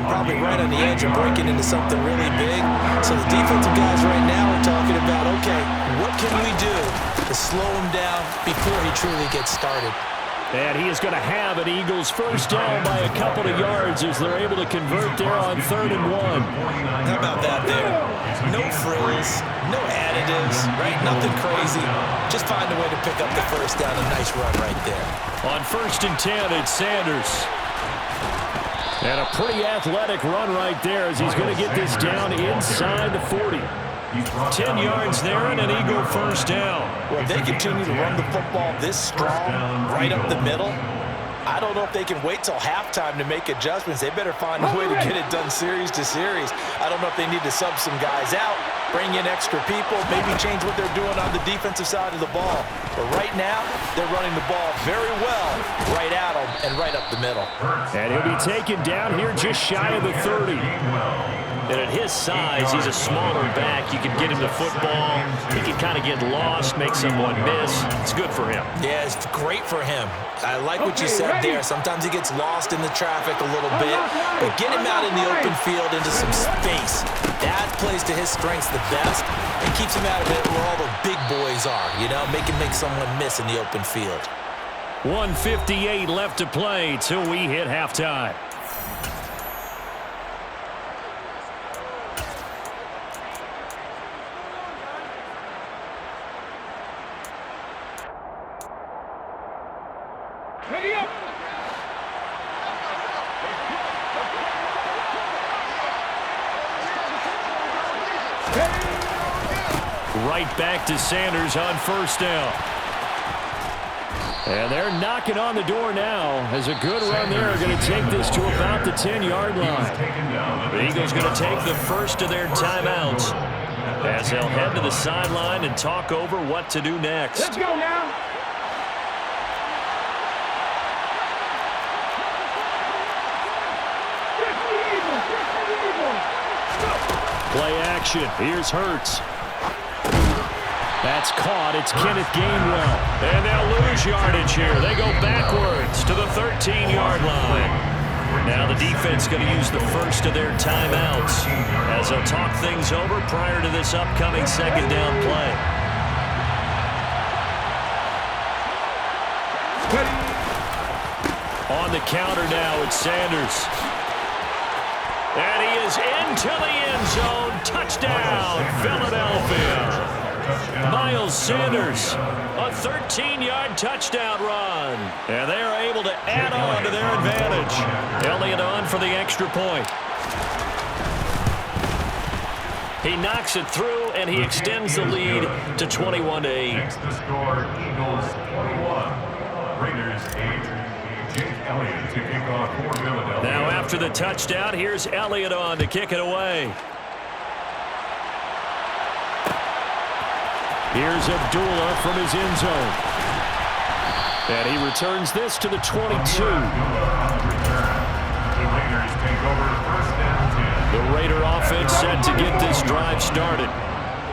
run, probably right on the edge of breaking into something really big. So the defensive guys right now are talking about, okay, what can we do to slow him down before he truly gets started? And he is going to have an Eagles first down by a couple of yards as they're able to convert there on 3rd and 1. How about that there? No frills, no additives, right? Nothing crazy. Just find a way to pick up the first down. A nice run right there. On 1st and 10, it's Sanders. And a pretty athletic run right there as he's going to get this down inside the 40. 10 yards there and an Eagle first down. Well, if they continue to run the football this strong, right up the middle, I don't know if they can wait till halftime to make adjustments. They better find a way to get it done series to series. I don't know if they need to sub some guys out, bring in extra people, maybe change what they're doing on the defensive side of the ball. But right now, they're running the ball very well right at them and right up the middle. And he'll be taken down here just shy of the 30. And at his size, he's a smaller back. You can get him the football. He can kind of get lost, make someone miss. It's good for him. Yeah, it's great for him. I like what you said there. Sometimes he gets lost in the traffic a little bit, but get him out in the open field into some space. That plays to his strengths the best and keeps him out of it where all the big boys are, you know, make someone miss in the open field. 1:58 left to play till we hit halftime. Right back to Sanders on first down. And they're knocking on the door now as a good run there are going to take this to about the 10-yard line. The Eagles going to take the first of their timeouts as they'll head to the sideline and talk over what to do next. Let's go now. Play action. Here's Hurts. That's caught. It's Kenneth Gainwell. And they'll lose yardage here. They go backwards to the 13-yard line. Now the defense going to use the first of their timeouts as they'll talk things over prior to this upcoming second down play. On the counter now, it's Sanders. And he is into the end zone. Touchdown, Philadelphia. Miles Sanders, a 13-yard touchdown run. And they are able to add on to their advantage. Elliott on for the extra point. He knocks it through, and he extends the lead to 21-8. Next to score, Eagles 21, Raiders 8. Elliott to kick off for Philadelphia. Now after the touchdown, here's Elliott on to kick it away. Here's Abdullah from his end zone. And he returns this to the 22. The Raider offense set to get this drive started.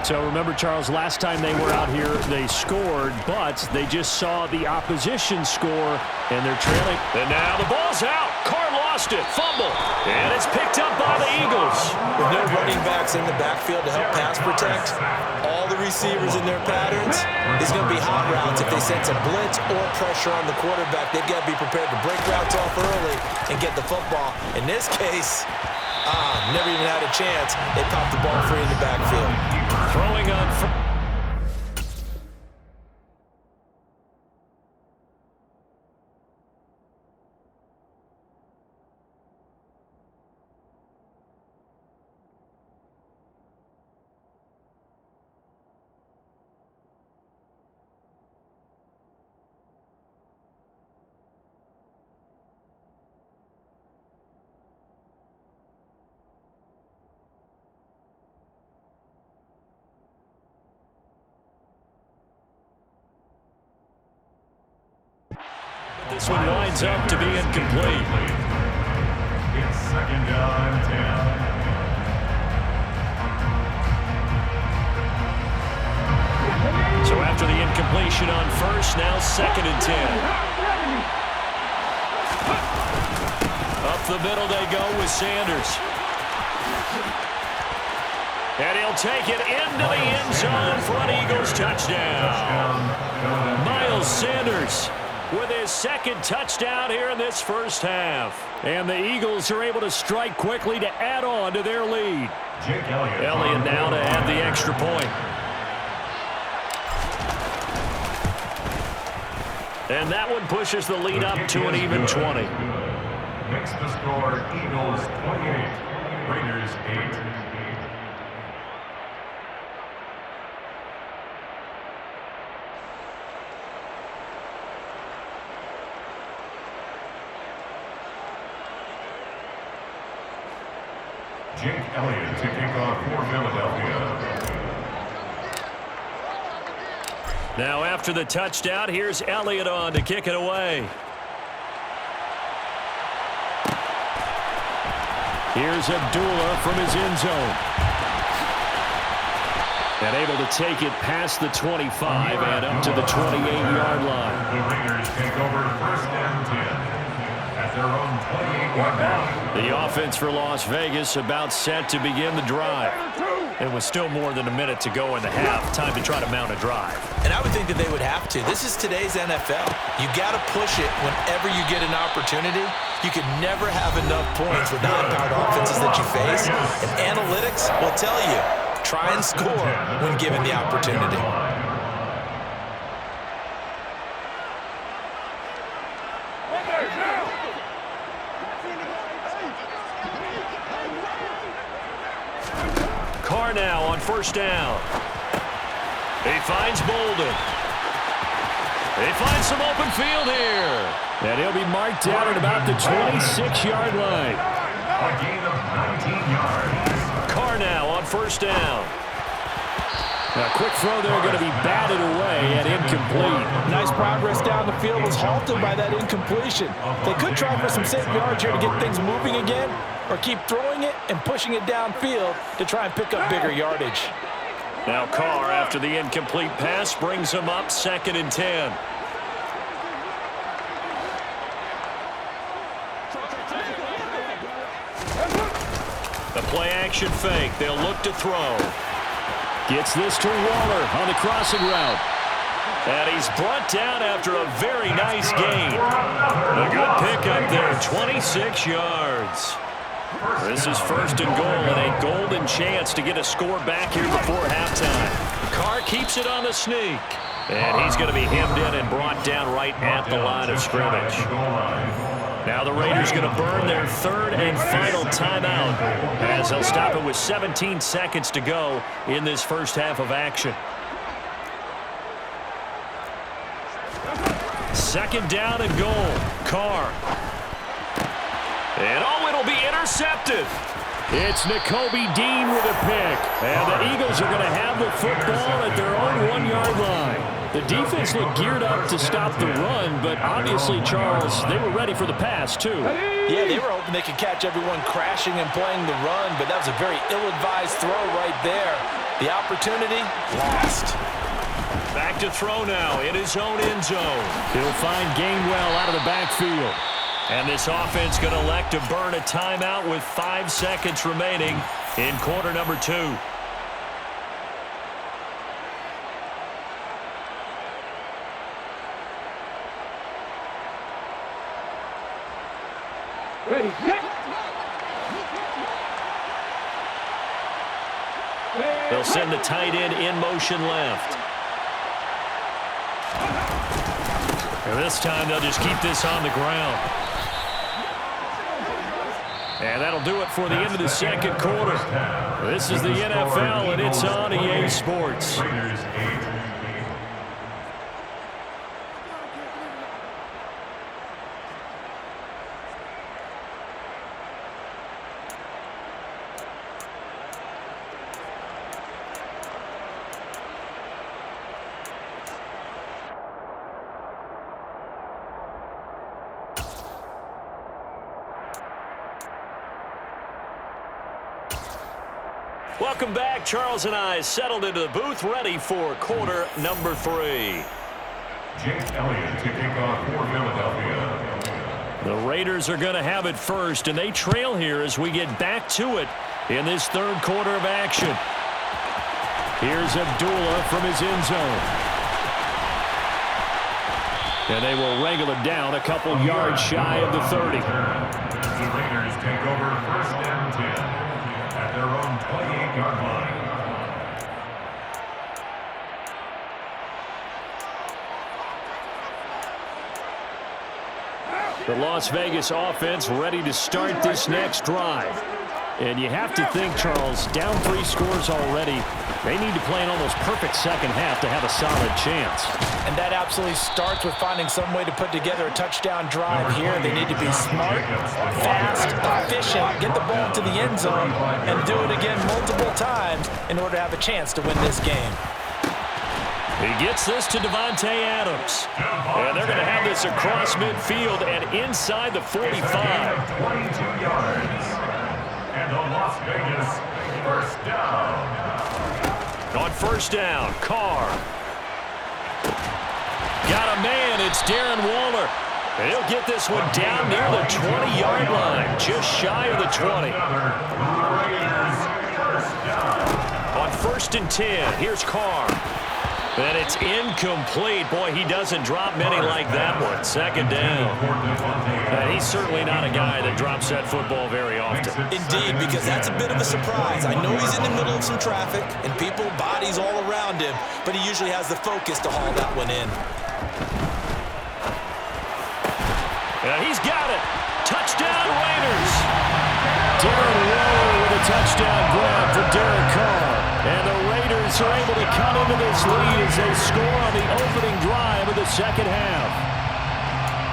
So remember, Charles, last time they were out here, they scored, but they just saw the opposition score, and they're trailing. And now the ball's out. Carr lost it. Fumble. And it's picked up by the Eagles. With no running backs in the backfield to help pass protect, all the receivers in their patterns, it's going to be hot routes. If they sense a blitz or pressure on the quarterback, they've got to be prepared to break routes off early and get the football. In this case, never even had a chance. They popped the ball free in the backfield. Throwing on. This one winds up to be incomplete. It's second down and 10. So after the incompletion on first, now second and 10. Off the middle they go with Sanders. And he'll take it into the end zone for an Eagles touchdown. Miles Sanders with his second touchdown here in this first half. And the Eagles are able to strike quickly to add on to their lead. Elliott now to add the extra point. And that one pushes the lead up to an even 20. Makes the score Eagles 28, Raiders 8. Jake Elliott to kick off for Philadelphia. Now after the touchdown, here's Elliott on to kick it away. Here's Abdullah from his end zone. And able to take it past the 25 and up to the 28-yard line. The Raiders take over first and 10 at their own 28-yard line. The offense for Las Vegas about set to begin the drive. It was still more than a minute to go in the half. Time to try to mount a drive. And I would think that they would have to. This is today's NFL. You got to push it whenever you get an opportunity. You can never have enough points with the high-powered offenses that you face. And analytics will tell you, try and score when given the opportunity. Carr now on first down. He finds Bolden. He finds some open field here. And he'll be marked down at about the 26-yard line. A gain of 19 yards. Carr now on first down. A quick throw there going to be batted away and incomplete. Nice progress down the field was halted by that incompletion. They could try for some safe yards here to get things moving again, or keep throwing it and pushing it downfield to try and pick up bigger yardage. Now Carr, after the incomplete pass, brings him up 2nd and 10. The play-action fake. They'll look to throw. Gets this to Waller on the crossing route. And he's brought down after a very nice gain. A good pickup there, 26 yards. This is 1st and goal and a golden chance to get a score back here before halftime. Carr keeps it on the sneak. And he's going to be hemmed in and brought down right at the line of scrimmage. Now the Raiders going to burn their 3rd and final timeout as they'll stop it with 17 seconds to go in this first half of action. 2nd down and goal. Carr. And it'll be intercepted. It's Nakobe Dean with a pick. And the Eagles are going to have the football at their own 1-yard line. The defense looked geared up to stop the run, but obviously, Charles, they were ready for the pass, too. Yeah, they were hoping they could catch everyone crashing and playing the run, but that was a very ill-advised throw right there. The opportunity lost. Back to throw now in his own end zone. He'll find Gainwell out of the backfield. And this offense going to elect to burn a timeout with 5 seconds remaining in quarter number 2. Ready, set. They'll send the tight end in motion left. And this time they'll just keep this on the ground. And that'll do it for the end of the second quarter. This is the NFL, and it's on EA Sports. Welcome back. Charles and I settled into the booth, ready for quarter number 3. Jake Elliott to kick off for Philadelphia. The Raiders are going to have it first, and they trail here as we get back to it in this third quarter of action. Here's Abdullah from his end zone. And they will wrangle it down a couple yards shy of the 30. The Raiders take over 1st and 10 at their own 28-yard line. The Las Vegas offense ready to start this next drive. And you have to think, Charles, down 3 scores already. They need to play an almost perfect second half to have a solid chance. And that absolutely starts with finding some way to put together a touchdown drive here. They need to be smart, fast, efficient, get the ball to the end zone, and do it again multiple times in order to have a chance to win this game. He gets this to Davante Adams. And they're going to have this across midfield and inside the 45. 22 yards. And the Las Vegas first down. On first down, Carr. Got a man. It's Darren Waller. And he'll get this one down near the 20-yard line, just shy of the 20. Raiders first down. On 1st and 10, here's Carr. And it's incomplete. Boy, he doesn't drop many like that one. Second down. And he's certainly not a guy that drops that football very often. Indeed, because that's a bit of a surprise. I know he's in the middle of some traffic and people, bodies all around him, but he usually has the focus to haul that one in. And he's got it. Touchdown, Raiders. Darren Waller with a touchdown grab for Derek Carr. And the Raiders are able to cut into this lead as they score on the opening drive of the second half.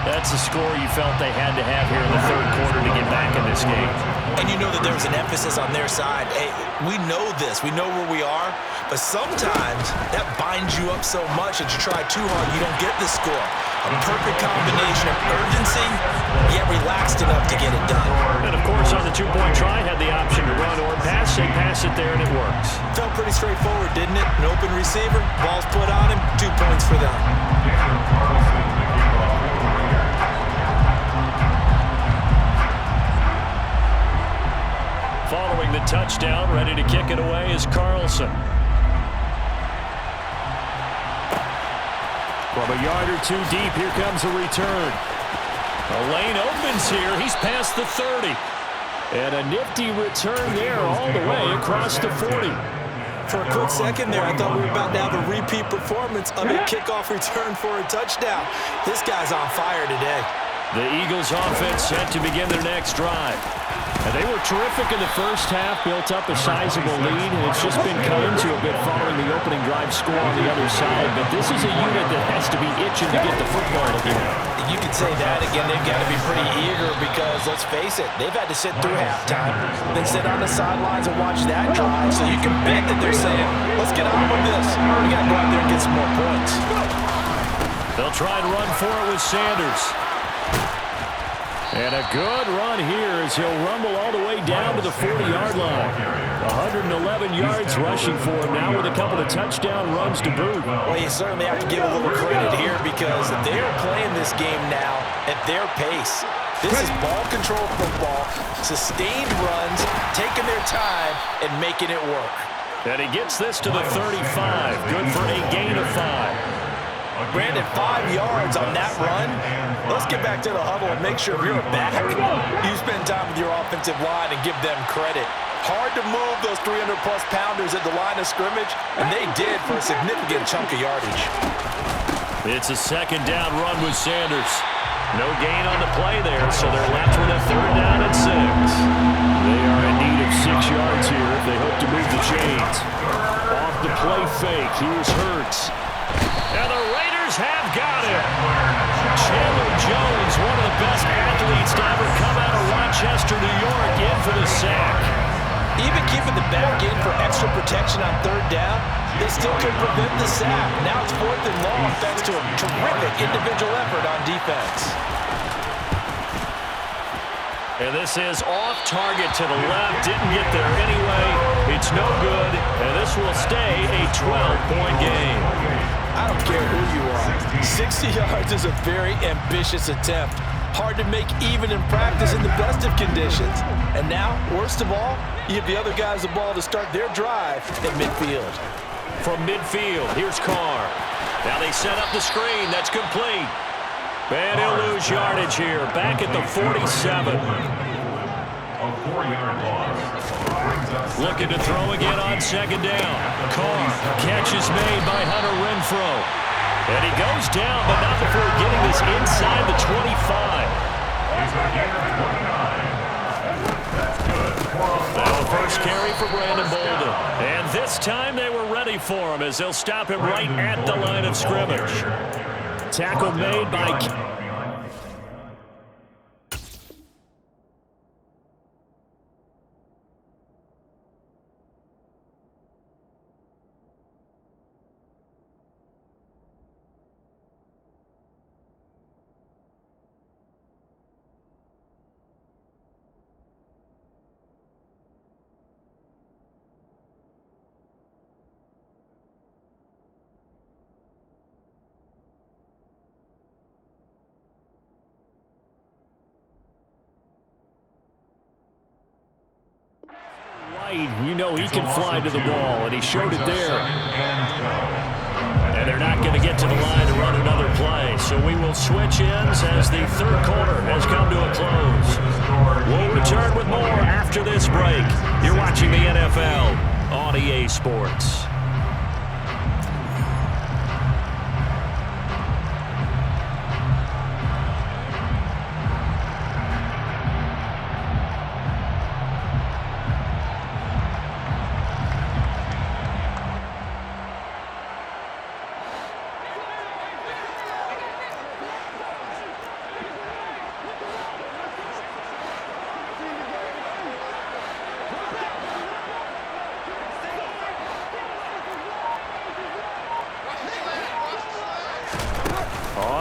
That's a score you felt they had to have here in the third quarter to get back in this game. And you know that there was an emphasis on their side. Hey, we know this. We know where we are. But sometimes that binds you up so much that you try too hard, you don't get the score. A perfect combination of urgency, yet relaxed enough to get it done. And, of course, on the two-point try, had the option to run or pass. They pass it there, and it works. Felt pretty straightforward, didn't it? An open receiver, ball's put on him, 2 points for them. Following the touchdown, ready to kick it away is Carlson. From a yard or 2 deep, here comes a return. The lane opens here. He's past the 30. And a nifty return there all the way across the 40. For a quick second there, I thought we were about to have a repeat performance of a kickoff return for a touchdown. This guy's on fire today. The Eagles offense set to begin their next drive. And they were terrific in the first half, built up a sizable lead, and it's just been cut into a bit following the opening drive score on the other side. But this is a unit that has to be itching to get the football again. You could say that again. They've got to be pretty eager because, let's face it, they've had to sit through halftime, then sit on the sidelines and watch that drive. So you can bet that they're saying, let's get on with this. We got to go out there and get some more points. They'll try and run for it with Sanders. And a good run here as he'll rumble all the way down to the 40-yard line. 111 yards rushing for him now with a couple of touchdown runs to boot. Well, you certainly have to give a little credit here because they are playing this game now at their pace. This is ball control football, sustained runs, taking their time, and making it work. And he gets this to the 35. Good for a gain of 5. Brandon, 5 yards on that run. Let's get back to the huddle and make sure you're back. You spend time with your offensive line and give them credit. Hard to move those 300-plus pounders at the line of scrimmage, and they did for a significant chunk of yardage. It's a second down run with Sanders. No gain on the play there, so they're left with a third down and 6. They are in need of 6 yards here if they hope to move the chains. Off the play fake, here's Hurts. And the Raiders have got him. Chandler Jones, one of the best athletes to ever come out of Rochester, New York, in for the sack. Even keeping the back in for extra protection on third down, they still could prevent the sack. Now it's 4th and long thanks to a terrific individual effort on defense. And this is off target to the left. Didn't get there anyway. It's no good, and this will stay a 12-point game. I don't care who you are. 60 yards is a very ambitious attempt. Hard to make even in practice in the best of conditions. And now, worst of all, you give the other guys the ball to start their drive at midfield. From midfield, here's Carr. Now they set up the screen. That's complete. And he'll lose yardage here. Back at the 47. A 4-yard loss. Looking to throw again on second down. Carr. Catch is made by Hunter Renfrow. And he goes down, but not before getting this inside the 25. It's a gain of 29. That's good. Now the first carry for Brandon Bolden. And this time they were ready for him as they'll stop him right at the line of scrimmage. Tackle made by... You know he can fly to the ball, and he showed it there. And they're not going to get to the line to run another play, so we will switch ends as the third quarter has come to a close. We'll return with more after this break. You're watching the NFL on EA Sports.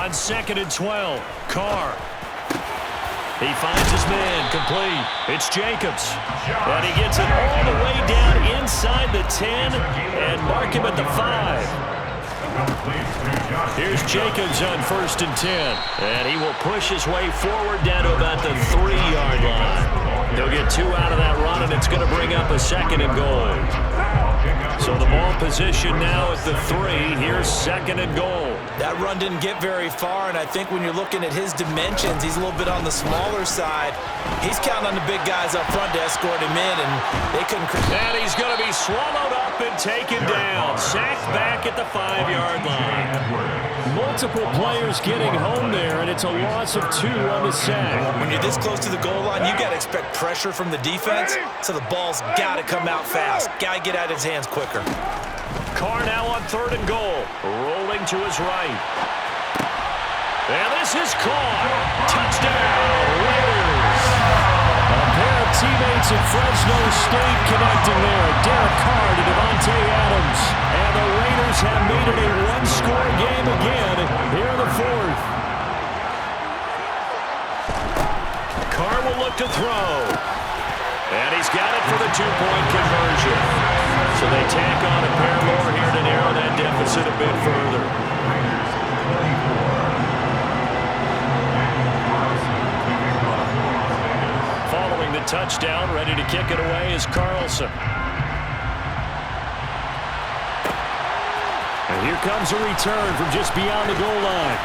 On 2nd and 12, Carr. He finds his man, complete. It's Jacobs. And he gets it all the way down inside the 10 and mark him at the 5. Here's Jacobs on 1st and 10. And he will push his way forward down to about the 3-yard line. They'll get 2 out of that run, and it's going to bring up a 2nd and goal. So the ball position now at the 3. Here's 2nd and goal. That run didn't get very far, and I think when you're looking at his dimensions, he's a little bit on the smaller side. He's counting on the big guys up front to escort him in, and they couldn't... And he's going to be swallowed up and taken down. Sacked back at the 5-yard line. Multiple players getting home there, and it's a loss of 2 on the sack. When you're this close to the goal line, you got to expect pressure from the defense, so the ball's got to come out fast. Got to get out of his hands quicker. Carr now on 3rd and goal. Rolling to his right. And this is caught. Touchdown, Raiders. A pair of teammates at Fresno State connecting there. Derek Carr to Devontae Adams. And the Raiders have made it a one-score game again here in the 4th. Carr will look to throw. And he's got it for the 2-point conversion. So they tack on a pair more here to narrow that deficit a bit further. Following the touchdown, ready to kick it away is Carlson. And here comes a return from just beyond the goal line.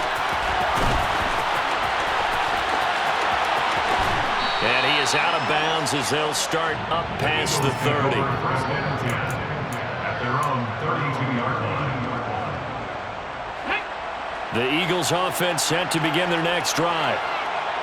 And he is out of bounds as they'll start up past the 30. The Eagles offense set to begin their next drive.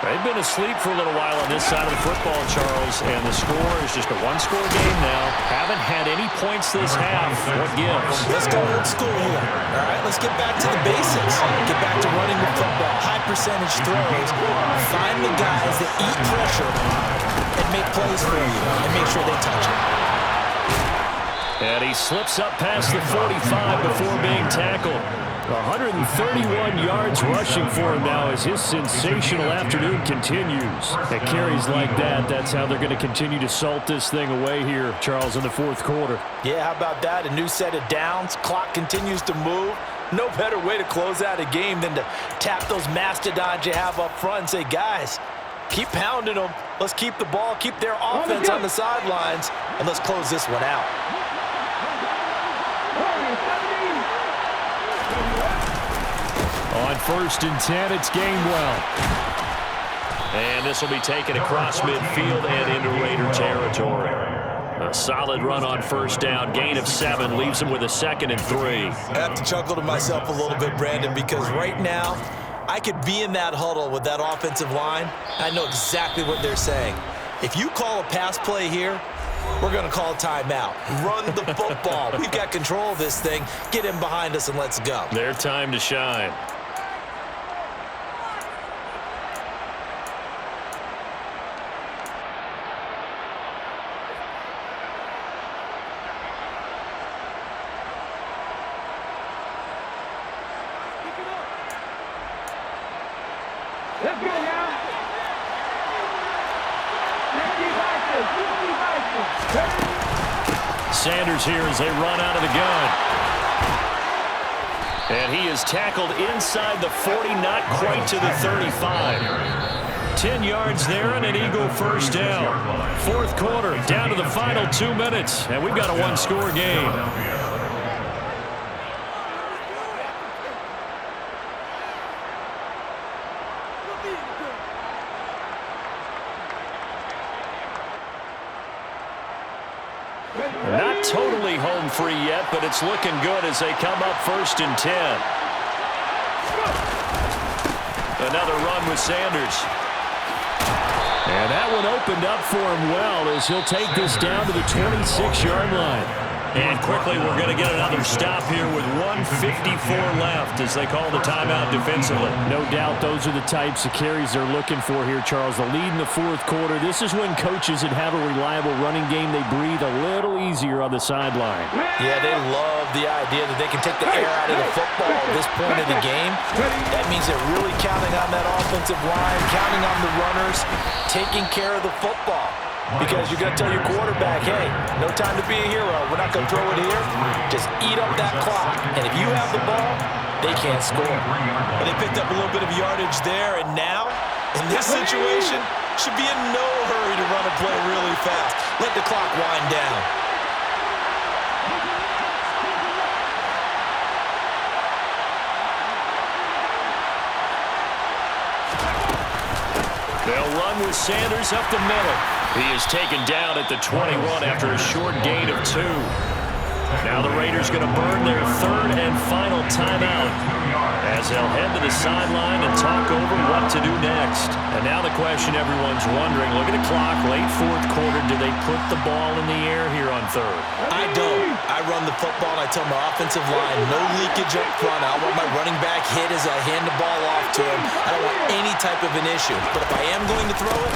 They've been asleep for a little while on this side of the football, Charles, and the score is just a one-score game now. Haven't had any points this half. What gives? Let's go old school here. All right, let's get back to the basics. Get back to running the football, high percentage throws. Find the guys that eat pressure and make plays for you and make sure they touch it. And he slips up past the 45 before being tackled. 131 yards rushing for him now as his sensational afternoon continues. At carries like that, that's how they're going to continue to salt this thing away here, Charles, in the 4th quarter. Yeah, how about that? A new set of downs. Clock continues to move. No better way to close out a game than to tap those mastodons you have up front and say, guys, keep pounding them. Let's keep the ball, keep their offense on the sidelines, and let's close this one out. On 1st and 10, it's Gainwell. And this will be taken across midfield and into Raider territory. A solid run on 1st down, gain of 7, leaves him with a 2nd and 3. I have to chuckle to myself a little bit, Brandon, because right now I could be in that huddle with that offensive line. I know exactly what they're saying. If you call a pass play here, we're going to call a timeout. Run the football. We've got control of this thing. Get him behind us and let's go. Their time to shine. Let's go now. Sanders here as they run out of the gun. And he is tackled inside the 40, not quite to the 35. 10 yards there and an Eagle 1st down. 4th quarter, down to the final 2 minutes. And we've got a one-score game. Not totally home free yet, but it's looking good as they come up 1st and 10. Another run with Sanders. And that one opened up for him well as he'll take this down to the 26-yard line. And quickly we're going to get another stop here with 1:54 left as they call the timeout defensively. No doubt those are the types of carries they're looking for here, Charles. The lead in the 4th quarter. This is when coaches that have a reliable running game, they breathe a little easier on the sideline. Yeah, they love the idea that they can take the air out of the football at this point of the game. That means they're really counting on that offensive line, counting on the runners, taking care of the football. Because you're going to tell your quarterback, hey, no time to be a hero. We're not going to throw it here. Just eat up that clock. And if you have the ball, they can't score. Well, they picked up a little bit of yardage there, and now, in this situation, should be in no hurry to run a play really fast. Let the clock wind down. They'll run with Sanders up the middle. He is taken down at the 21 after a short gain of 2. Now the Raiders going to burn their 3rd and final timeout as they'll head to the sideline and talk over what to do next. And now the question everyone's wondering, look at the clock, late 4th quarter, do they put the ball in the air here on 3rd? I don't. I run the football and I tell my offensive line, no leakage up front. I want my running back hit as I hand the ball off to him. I don't want any type of an issue. But if I am going to throw it,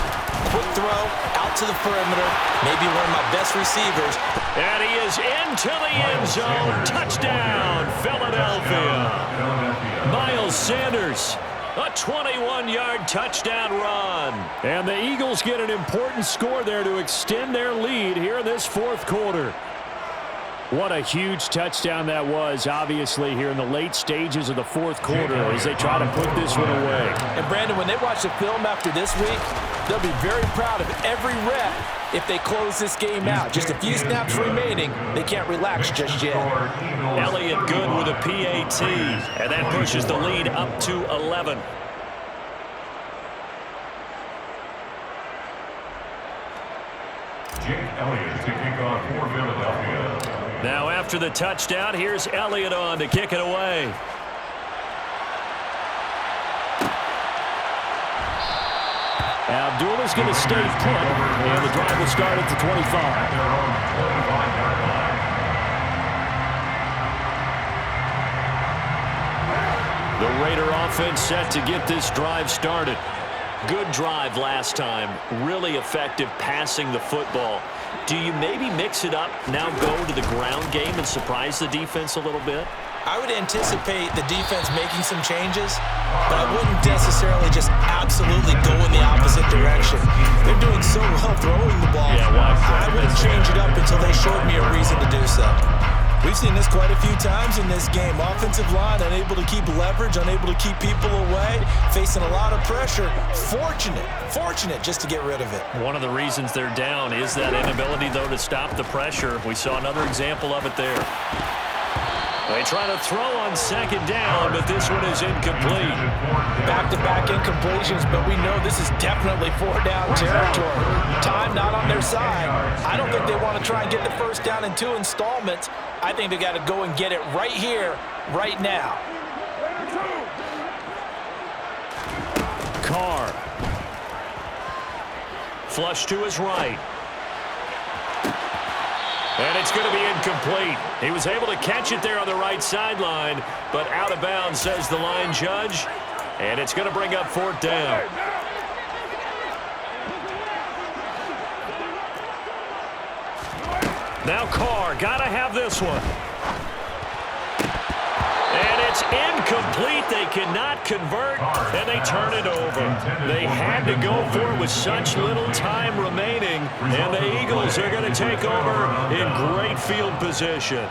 quick throw, out to the perimeter, maybe one of my best receivers. And he is into the end zone. Touchdown, Philadelphia. Miles Sanders, a 21-yard touchdown run. And the Eagles get an important score there to extend their lead here in this 4th quarter. What a huge touchdown that was, obviously, here in the late stages of the 4th quarter as they try to put this one away. And, Brandon, when they watch the film after this week, they'll be very proud of every rep if they close this game out. Just a few snaps remaining. They can't relax just yet. Elliott good with a PAT, and that pushes the lead up to 11. Jake Elliott to kick off for Philadelphia. Now after the touchdown, here's Elliott on to kick it away. Abdullah's going to stay put, and the drive will start at the 25. The Raider offense set to get this drive started. Good drive last time. Really effective passing the football. Do you maybe mix it up, now go to the ground game and surprise the defense a little bit? I would anticipate the defense making some changes, but I wouldn't necessarily just absolutely go in the opposite direction. They're doing so well throwing the ball. Yeah, well, I wouldn't change it up until they showed me a reason to do so. We've seen this quite a few times in this game. Offensive line unable to keep leverage, unable to keep people away, facing a lot of pressure. Fortunate just to get rid of it. One of the reasons they're down is that inability, though, to stop the pressure. We saw another example of it there. They try to throw on second down, but this one is incomplete. Back-to-back incompletions, but we know this is definitely four-down territory. Time not on their side. I don't think they want to try and get the first down in 2 installments. I think they got to go and get it right here, right now. Carr. Flush to his right. And it's going to be incomplete. He was able to catch it there on the right sideline, but out of bounds, says the line judge. And it's going to bring up 4th down. Now Carr, got to have this one. And it's incomplete. They cannot convert, and they turn it over. They had to go for it with such little time remaining, and the Eagles are going to take over in great field position.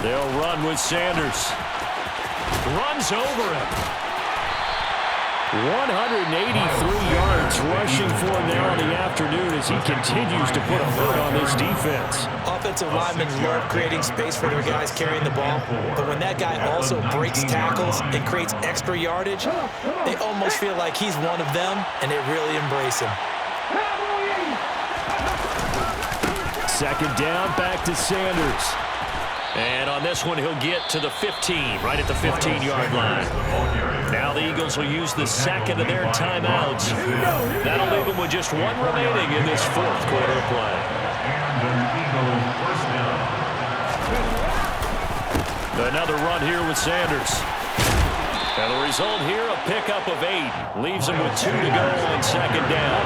They'll run with Sanders. Runs over him. 183 yards rushing for him now in the afternoon as he continues to put a hurt on this defense. Offensive linemen love creating space for their guys carrying the ball, but when that guy also breaks tackles and creates extra yardage, they almost feel like he's one of them, and they really embrace him. Second down, back to Sanders. And on this one, he'll get to the 15, right at the 15-yard line. Now the Eagles will use the second of their timeouts. That'll leave them with just one remaining in this 4th quarter play. Another run here with Sanders. And the result here, a pickup of 8. Leaves them with 2 to go on second down.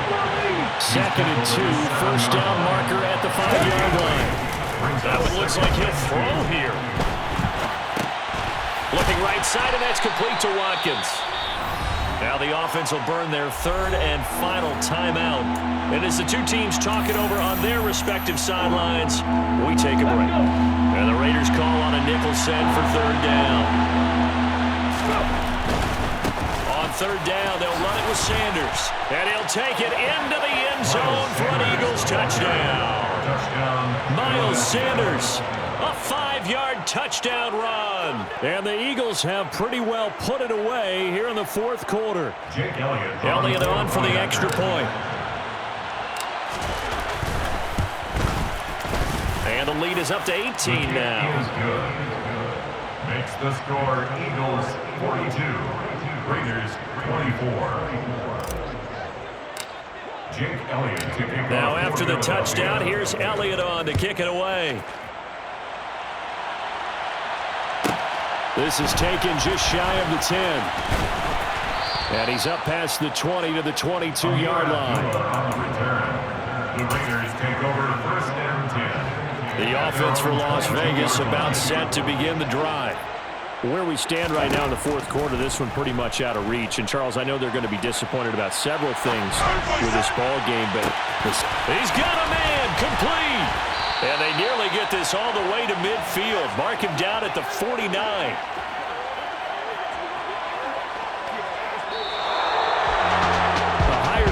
2nd and 2, first down marker at the 5-yard line. That one looks like he'll throw here. Looking right side, and that's complete to Watkins. Now the offense will burn their 3rd and final timeout. And as the two teams talk it over on their respective sidelines, we take a break. And the Raiders call on a nickel set for 3rd down. On 3rd down, they'll run it with Sanders. And he'll take it into the end zone for an Eagles touchdown. Miles Sanders, a 5-yard touchdown run. And the Eagles have pretty well put it away here in the 4th quarter. Elliott on for the extra point. And the lead is up to 18 now. Makes the score Eagles 42, Raiders 24. Now after the touchdown, here's Elliott on to kick it away. This is taken just shy of the 10. And he's up past the 20 to the 22-yard line. The Raiders take over 1st and 10. The offense for Las Vegas about set to begin the drive. Where we stand right now in the 4th quarter, this one pretty much out of reach. And, Charles, I know they're going to be disappointed about several things with this ball game, but he's got a man, complete. And they nearly get this all the way to midfield. Mark him down at the 49.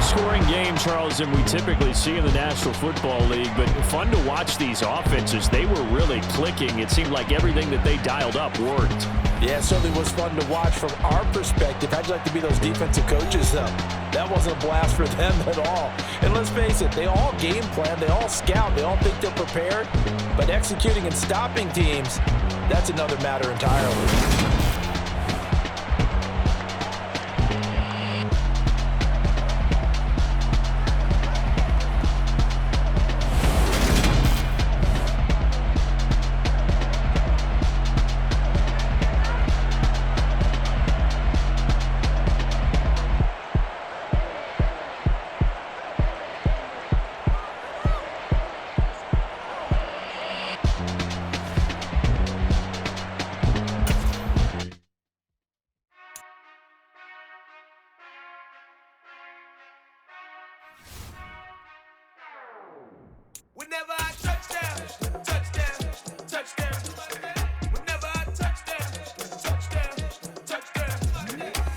Scoring game, Charles, than we typically see in the National Football League, but fun to watch these offenses. They were really clicking. It seemed like everything that they dialed up worked. Yeah, it certainly was fun to watch from our perspective. How'd you like to be those defensive coaches, though? That wasn't a blast for them at all. And let's face it, they all game plan, they all scout, they all think they're prepared, but executing and stopping teams, that's another matter entirely.